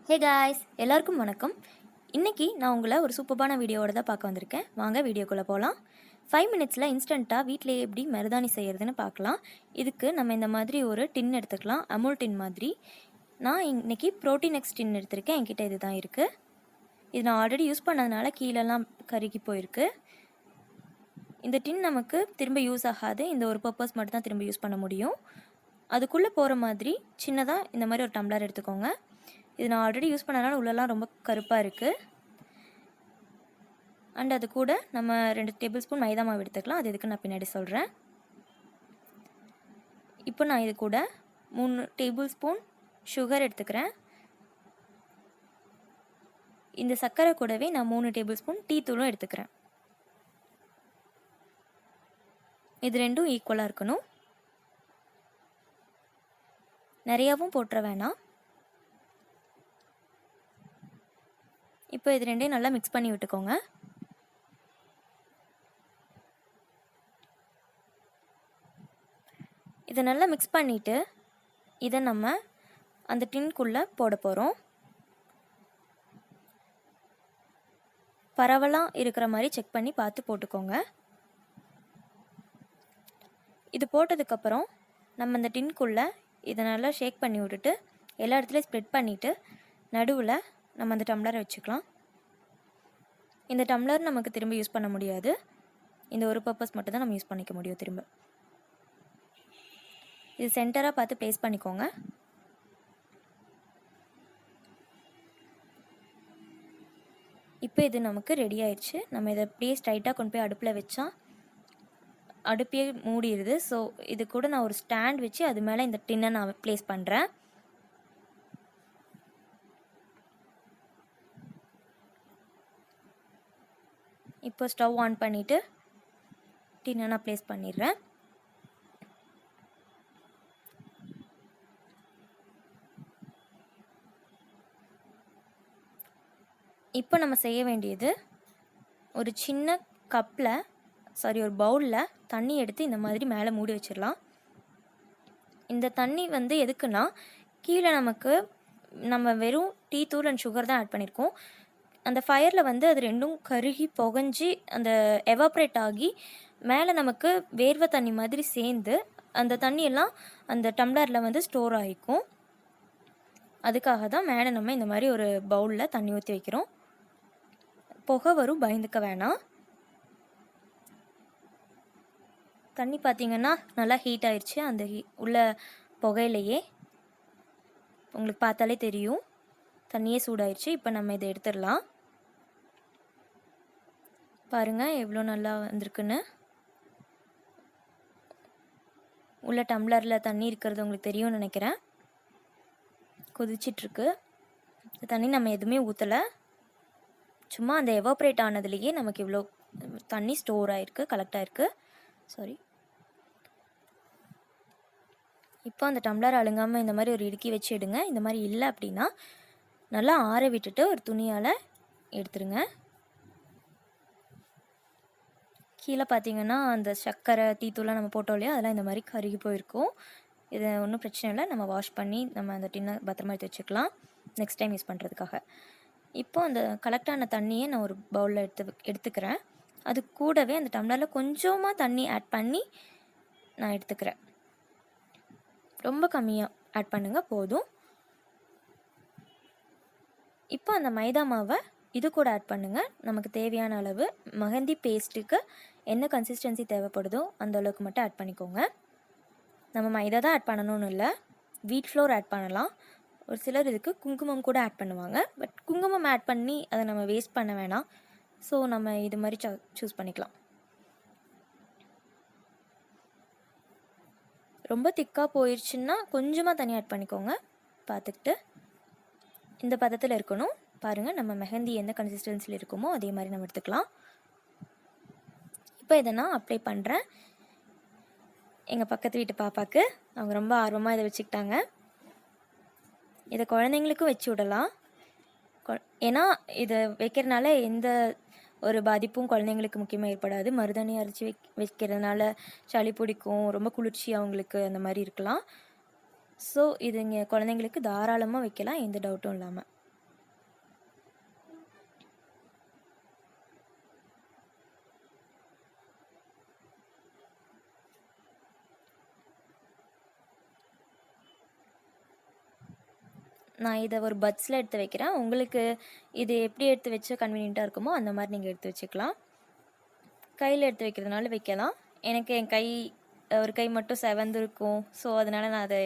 Hey guys, எல்லாருக்கும் வணக்கம். இன்றைக்கி நான் உங்களை ஒரு சூப்பரான வீடியோவோட தான் பார்க்க வந்திருக்கேன். வாங்க வீடியோக்குள்ளே போகலாம். 5 மினிட்ஸில் இன்ஸ்டண்ட்டாக வீட்டிலே எப்படி மருதாணி செய்கிறதுன்னு பார்க்கலாம். இதுக்கு நம்ம இந்த மாதிரி ஒரு டின் எடுத்துக்கலாம், அமுல் டின் மாதிரி. நான் இன்றைக்கி ப்ரோட்டீன் எக்ஸ் டின் எடுத்திருக்கேன். என்கிட்ட இது தான் இருக்குது. இது நான் ஆல்ரெடி யூஸ் பண்ணதுனால கீழெல்லாம் கருகி போயிருக்கு. இந்த டின் நமக்கு திரும்ப யூஸ் ஆகாது. இந்த ஒரு பர்பஸ் மட்டும் தான் திரும்ப யூஸ் பண்ண முடியும். அதுக்குள்ளே போகிற மாதிரி சின்னதாக இந்த மாதிரி ஒரு டம்ளர் எடுத்துக்கோங்க. இது நான் ஆல்ரெடி யூஸ் பண்ணனால உள்ளெல்லாம் ரொம்ப கருப்பாக இருக்குது. அண்ட் அது கூட நம்ம 2 டேபிள் ஸ்பூன் மைதா மாவு எடுத்துக்கலாம். அது எதுக்கு நான் பின்னாடி சொல்கிறேன். இப்போ நான் இது கூட 3 டேபிள் ஸ்பூன் சுகர் எடுத்துக்கிறேன். இந்த சர்க்கரை கூடவே நான் 3 டேபிள் ஸ்பூன் டீ தூளும் எடுத்துக்கிறேன். இது ரெண்டும் ஈக்குவலாக இருக்கணும். நிறையாவும் போட்டுற வேணாம். இப்போ இது ரெண்டையும் நல்லா மிக்ஸ் பண்ணி விட்டுக்கோங்க. இதை நல்லா மிக்ஸ் பண்ணிவிட்டு இதை நம்ம அந்த டின்குள்ளே போட போகிறோம். பரவலாக இருக்கிற மாதிரி செக் பண்ணி பார்த்து போட்டுக்கோங்க. இது போட்டதுக்கப்புறம் நம்ம இந்த டின்குள்ளே இதை நல்லா ஷேக் பண்ணி விட்டுட்டு எல்லா இடத்துலையும் ஸ்ப்ரெட் பண்ணிவிட்டு நடுவில் நம்ம அந்த டம்ளரை வச்சுக்கலாம். இந்த டம்ளர் நமக்கு திரும்ப யூஸ் பண்ண முடியாது. இந்த ஒரு பர்பஸ் மட்டும் தான் நம்ம யூஸ் பண்ணிக்க முடியும் திரும்ப. இது சென்டராக பார்த்து ப்ளேஸ் பண்ணிக்கோங்க. இப்போ இது நமக்கு ரெடி ஆயிடுச்சு. நம்ம இதை அப்படியே ஸ்ட்ரைட்டாக கொண்டு போய் அடுப்பில் வச்சா அடுப்பே மூடிடுது. ஸோ இது கூட நான் ஒரு ஸ்டாண்ட் வச்சு அது மேலே இந்த டின்னை நான் ப்ளேஸ் பண்ணுறேன். இப்போ ஸ்டவ் ஆன் பண்ணிவிட்டு டின்னை நான் ப்ளேஸ் பண்ணிடுறேன். இப்போ நம்ம செய்ய வேண்டியது ஒரு சின்ன ஒரு பவுலில் தண்ணி எடுத்து இந்த மாதிரி மேலே மூடி வச்சிடலாம். இந்த தண்ணி எதுக்குன்னா கீழே நம்ம வெறும் டீ தூள் அண்ட் சுகர் தான் ஆட் பண்ணியிருக்கோம். அந்த ஃபயரில் அது ரெண்டும் கருகி புகஞ்சி அந்த எவாப்ரேட் ஆகி மேலே நமக்கு வேர்வை தண்ணி மாதிரி சேர்ந்து அந்த தண்ணியெல்லாம் அந்த டம்ளரில் ஸ்டோர் ஆகிக்கும். அதுக்காக தான் மேலே நம்ம இந்த மாதிரி ஒரு பவுலில் தண்ணி ஊற்றி வைக்கிறோம். புகை வரும், பயந்துக்க வேணாம். தண்ணி பார்த்திங்கன்னா நல்லா ஹீட் ஆயிடுச்சு. அந்த உள்ள புகையிலையே உங்களுக்கு பார்த்தாலே தெரியும், தண்ணியே சூடாயிடுச்சு. இப்போ நம்ம இதை எடுத்துடலாம். பாருங்கள் எவ்வளோ நல்லா வந்திருக்குன்னு. உள்ள டம்ளரில் தண்ணி இருக்கிறது உங்களுக்கு தெரியும்னு நினைக்கிறேன். கொதிச்சிட்ருக்கு. தண்ணி நம்ம எதுவுமே ஊற்றலை, சும்மா அந்த எவாப்ரேட் ஆனதுலேயே நமக்கு இவ்வளோ தண்ணி ஸ்டோர் ஆகிருக்கு, கலெக்ட் ஆகிருக்கு. இப்போ அந்த டம்ளர் அழுங்காமல் இந்த மாதிரி ஒரு இடுக்கி வச்சு எடுங்க. இந்த மாதிரி இல்லை அப்படின்னா நல்லா ஆற விட்டுட்டு ஒரு துணியால் எடுத்துருங்க. கீழே பார்த்தீங்கன்னா அந்த சர்க்கரை டீத்தூள்லாம் நம்ம போட்டோம் இல்லையா, அதெல்லாம் இந்த மாதிரி கருகி போயிருக்கும். இது ஒன்றும் பிரச்சனை இல்லை. நம்ம வாஷ் பண்ணி நம்ம அந்த டின்னை பத்திரமா எடுத்து வச்சுக்கலாம் நெக்ஸ்ட் டைம் யூஸ் பண்ணுறதுக்காக. இப்போ அந்த கலெக்டான தண்ணியை நான் ஒரு பவுலில் எடுத்துக்கிறேன். அது கூடவே அந்த டம்ளரில் கொஞ்சமாக தண்ணி ஆட் பண்ணி நான் எடுத்துக்கிறேன். ரொம்ப கம்மியாக ஆட் பண்ணுங்கள், போதும். இப்போ அந்த மைதா மாவை இது கூட ஆட் பண்ணுங்கள். நமக்கு தேவையான அளவு மெஹந்தி பேஸ்ட்டுக்கு என்ன கன்சிஸ்டன்சி தேவைப்படுதோ அந்த அளவுக்கு மட்டும் ஆட் பண்ணிக்கோங்க. நம்ம மைதா தான் ஆட் பண்ணணும்னு இல்லை, வீட் ஃப்ளோர் ஆட் பண்ணலாம். ஒரு சிலர் இதுக்கு குங்குமம் கூட ஆட் பண்ணுவாங்க. பட் குங்குமம் ஆட் பண்ணி அதை நம்ம வேஸ்ட் பண்ண வேணாம். ஸோ நம்ம இது மாதிரி சூஸ் பண்ணிக்கலாம். ரொம்ப திக்காக போயிடுச்சுன்னா கொஞ்சமாக தண்ணி ஆட் பண்ணிக்கோங்க. பார்த்துக்கிட்டு இந்த பதத்தில் இருக்கணும். பாருங்கள், நம்ம மெஹந்தி எந்த கன்சிஸ்டன்சியில் இருக்குமோ அதே மாதிரி நம்ம எடுத்துக்கலாம். இப்போ இதை நான் அப்ளை பண்ணுறேன். எங்கள் பக்கத்து வீட்டு பாப்பாவுக்கு அவங்க ரொம்ப ஆர்வமாக இதை வச்சுக்கிட்டாங்க. இதை குழந்தைங்களுக்கும் வச்சு விடலாம். ஏன்னா இதை வைக்கிறதுனால எந்த ஒரு பாதிப்பும் குழந்தைங்களுக்கு முக்கியமாக ஏற்படாது. மருதாணி அரைச்சி வைக்கிறதுனால சளி பிடிக்கும், ரொம்ப குளிர்ச்சி அவங்களுக்கு அந்த மாதிரி இருக்கலாம். ஸோ இது இங்கே குழந்தைங்களுக்கு தாராளமாக வைக்கலாம், எந்த டவுட்டும் இல்லாமல். நான் இதை ஒரு பட்ஸில் எடுத்து வைக்கிறேன். உங்களுக்கு இது எப்படி எடுத்து வச்சா கன்வீனியண்ட்டாக இருக்குமோ அந்த மாதிரி நீங்கள் எடுத்து வச்சுக்கலாம். கையில் எடுத்து வைக்கிறதுனால வைக்கலாம். எனக்கு என் கை ஒரு கை மட்டும் செவந்திருக்கும். ஸோ அதனால் நான் அதை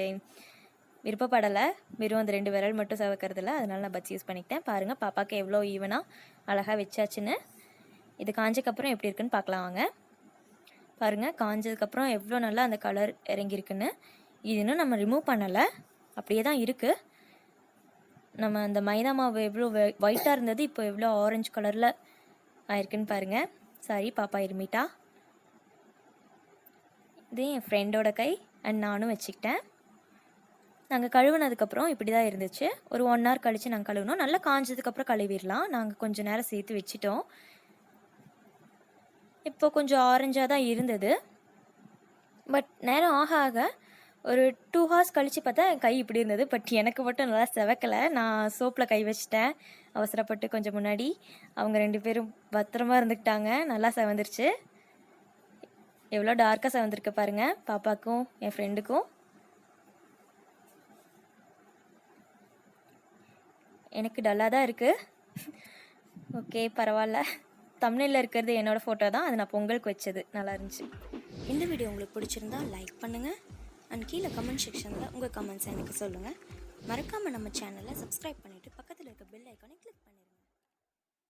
விருப்பப்படலை. வெறும் அந்த 2 விரல் மட்டும் செவக்கிறதில்ல, அதனால் நான் பட்ஸ் யூஸ் பண்ணிக்கிட்டேன். பாருங்கள் பாப்பாவுக்கு எவ்வளோ ஈவனாக அழகாக வச்சாச்சுன்னு. இது காஞ்சதுக்கப்புறம் எப்படி இருக்குன்னு பார்க்கலாம் வாங்க. பாருங்கள் காஞ்சதுக்கப்புறம் எவ்வளோ நல்லா அந்த கலர் இறங்கியிருக்குன்னு. இது இன்னும் நம்ம ரிமூவ் பண்ணலை, அப்படியே தான் இருக்குது. நம்ம அந்த மைதா மாவு எவ்வளோ ஒயிட்டாக இருந்தது இப்போ எவ்வளோ ஆரஞ்சு கலரில் ஆயிருக்குன்னு பாருங்கள். சாரி பாப்பா இருமிட்டா. இது என் ஃப்ரெண்டோட கை அண்ட் நானும் வச்சுக்கிட்டேன். நாங்கள் கழுவுனதுக்கப்புறம் இப்படி தான் இருந்துச்சு. ஒரு 1 hour கழித்து நாங்கள் கழுவினோம். நல்லா காஞ்சதுக்கப்புறம் கழுவிடலாம். நாங்கள் கொஞ்சம் நேரம் சேர்த்து வச்சிட்டோம். இப்போ கொஞ்சம் ஆரஞ்சாக தான் இருந்தது. பட் நேரம் ஆக ஆக ஒரு 2 hours கழித்து பார்த்தா என் கை இப்படி இருந்தது. பட் எனக்கு மட்டும் நல்லா செவக்கலை. நான் சோப்பில் கை வச்சிட்டேன் அவசரப்பட்டு. கொஞ்சம் முன்னாடி அவங்க 2 பேரும் பத்திரமா இருந்துக்கிட்டாங்க. நல்லா செவந்துருச்சு. எவ்வளோ டார்க்காக செவந்திருக்கு பாருங்கள், பாப்பாக்கும் என் ஃப்ரெண்டுக்கும். எனக்கு டல்லாக தான் இருக்குது. ஓகே பரவாயில்ல. தம்ப்நெயில்ல இருக்கிறது என்னோடய ஃபோட்டோ தான், அது நான் பொங்கலுக்கு வச்சது. நல்லா இருந்துச்சு. இந்த வீடியோ உங்களுக்கு பிடிச்சிருந்தா லைக் பண்ணுங்கள் அண்ட் கீழே கமெண்ட் செக்ஷனில் உங்கள் கமெண்ட்ஸை எனக்கு சொல்லுங்கள். மறக்காமல் நம்ம சேனலை சப்ஸ்கிரைப் பண்ணிவிட்டு பக்கத்தில் இருக்க பெல் ஐக்கானை